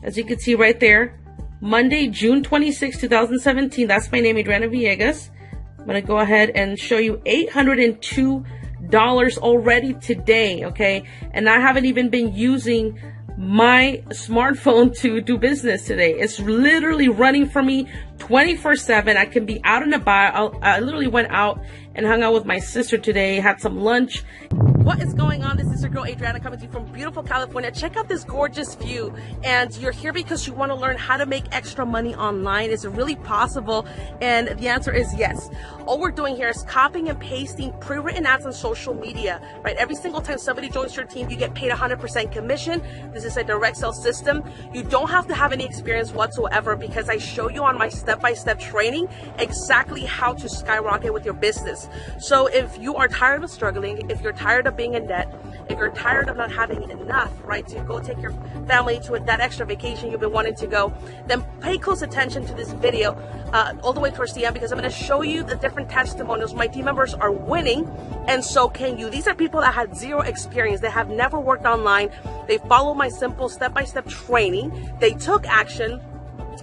as you can see right there, Monday, June 26, 2017. That's my name, Adriana Villegas. I'm going to go ahead and show you $802 already today, okay? And I haven't even been using my smartphone to do business today. It's literally running for me 24/7. I can be out and about. I literally went out and hung out with my sister today, had some lunch. What is going on? This is your girl Adriana coming to you from beautiful California. Check out this gorgeous view. And you're here because you want to learn how to make extra money online. Is it really possible? And the answer is yes. All we're doing here is copying and pasting pre-written ads on social media, right? Every single time somebody joins your team, you get paid 100% commission. This is a direct sales system. You don't have to have any experience whatsoever because I show you on my step-by-step training exactly how to skyrocket with your business. So if you are tired of struggling, if you're tired of being in debt, if you're tired of not having enough, right, to go take your family to that extra vacation you've been wanting to go, then pay close attention to this video all the way towards the end, because I'm going to show you the different testimonials. My team members are winning, and so can you. These are people that had zero experience. They have never worked online. They follow my simple step-by-step training. They took action.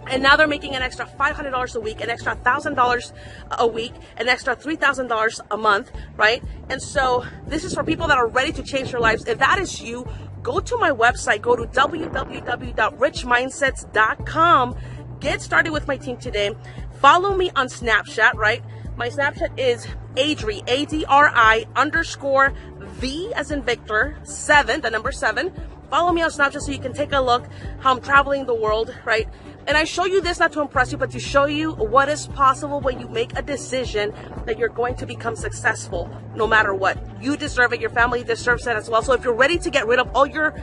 And now they're making an extra $500 a week, an extra $1,000 a week, an extra $3,000 a month, right? And so this is for people that are ready to change their lives. If that is you, go to my website, go to www.richmindsets.com. Get started with my team today. Follow me on Snapchat, right? My Snapchat is Adri, A-D-R-I _V as in Victor, 7, the number 7. Follow me on Snapchat so you can take a look how I'm traveling the world, right? And I show you this not to impress you, but to show you what is possible when you make a decision that you're going to become successful no matter what. You deserve it. Your family deserves it as well. So if you're ready to get rid of all your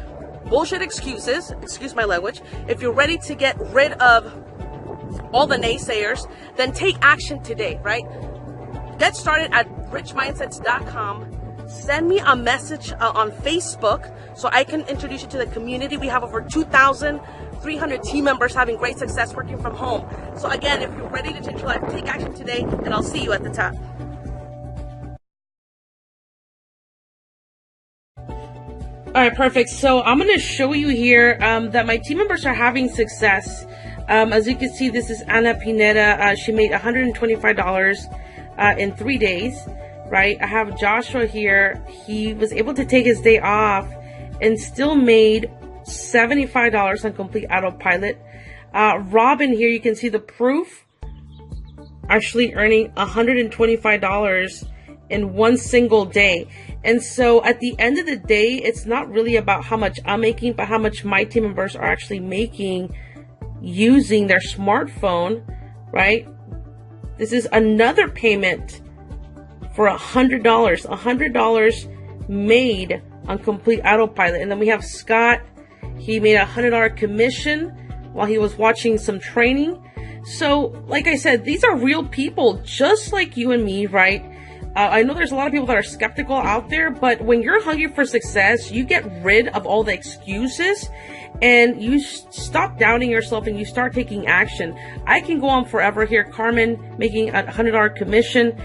bullshit excuses, excuse my language, if you're ready to get rid of all the naysayers, then take action today, right? Get started at richmindsets.com. Send me a message on Facebook so I can introduce you to the community. We have over 2,300 team members having great success working from home. So again, if you're ready to change your life, take action today, and I'll see you at the top. All right, perfect. So I'm going to show you here that my team members are having success. As you can see, this is Ana Pineda. She made $125 in 3 days. Right, I have Joshua here. He was able to take his day off and still made $75 on complete autopilot. Robin here, you can see the proof, actually earning $125 in one single day. And so at the end of the day, it's not really about how much I'm making, but how much my team members are actually making using their smartphone, right? This is another payment for $100 made on complete autopilot. And then we have Scott. He made a $100 commission while he was watching some training. So like I said, these are real people just like you and me, right? I know there's a lot of people that are skeptical out there, but when you're hungry for success, you get rid of all the excuses and you stop doubting yourself and you start taking action. I can go on forever here. Carmen making a $100 commission.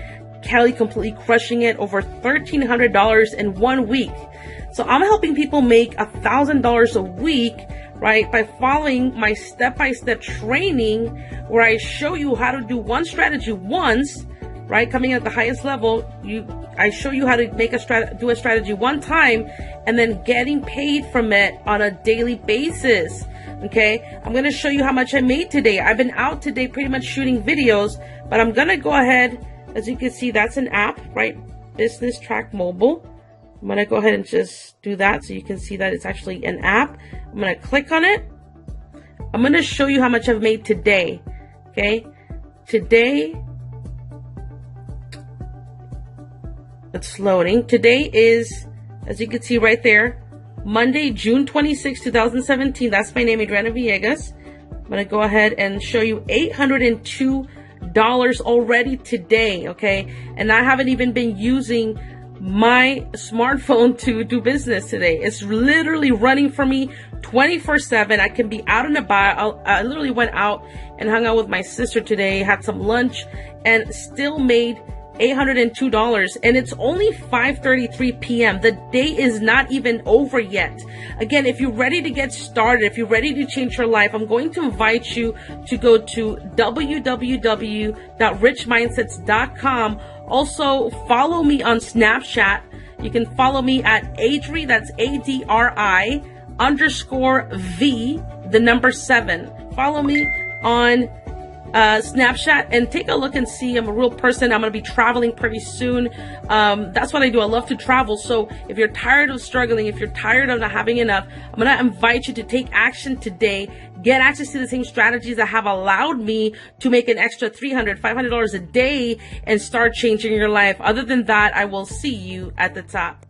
Kelly completely crushing it, over $1,300 in 1 week. So I'm helping people make $1,000 a week, right, by following my step-by-step training where I show you how to do one strategy once, right, coming at the highest level. I show you how to make do a strategy one time and then getting paid from it on a daily basis. Okay, I'm going to show you how much I made today. I've been out today pretty much shooting videos, but I'm going to go ahead. As you can see, that's an app, right? Business Track Mobile. I'm going to go ahead and just do that so you can see that it's actually an app. I'm going to click on it. I'm going to show you how much I've made today. Okay. Today, it's loading. Today is, as you can see right there, Monday, June 26, 2017. That's my name, Adriana Villegas. I'm going to go ahead and show you $802 already today, okay? And I haven't even been using my smartphone to do business today. It's literally running for me 24/7. I can be out and about. I literally went out and hung out with my sister today, had some lunch, and still made $802, and it's only 5:33 p.m. The day is not even over yet. Again, if you're ready to get started, if you're ready to change your life, I'm going to invite you to go to www.richmindsets.com. Also, follow me on Snapchat. You can follow me at Adri, that's ADRI _V, the number 7. Follow me on Snapchat and take a look and see. I'm a real person. I'm going to be traveling pretty soon. That's what I do. I love to travel. So if you're tired of struggling, if you're tired of not having enough, I'm going to invite you to take action today. Get access to the same strategies that have allowed me to make an extra $300, $500 a day and start changing your life. Other than that, I will see you at the top.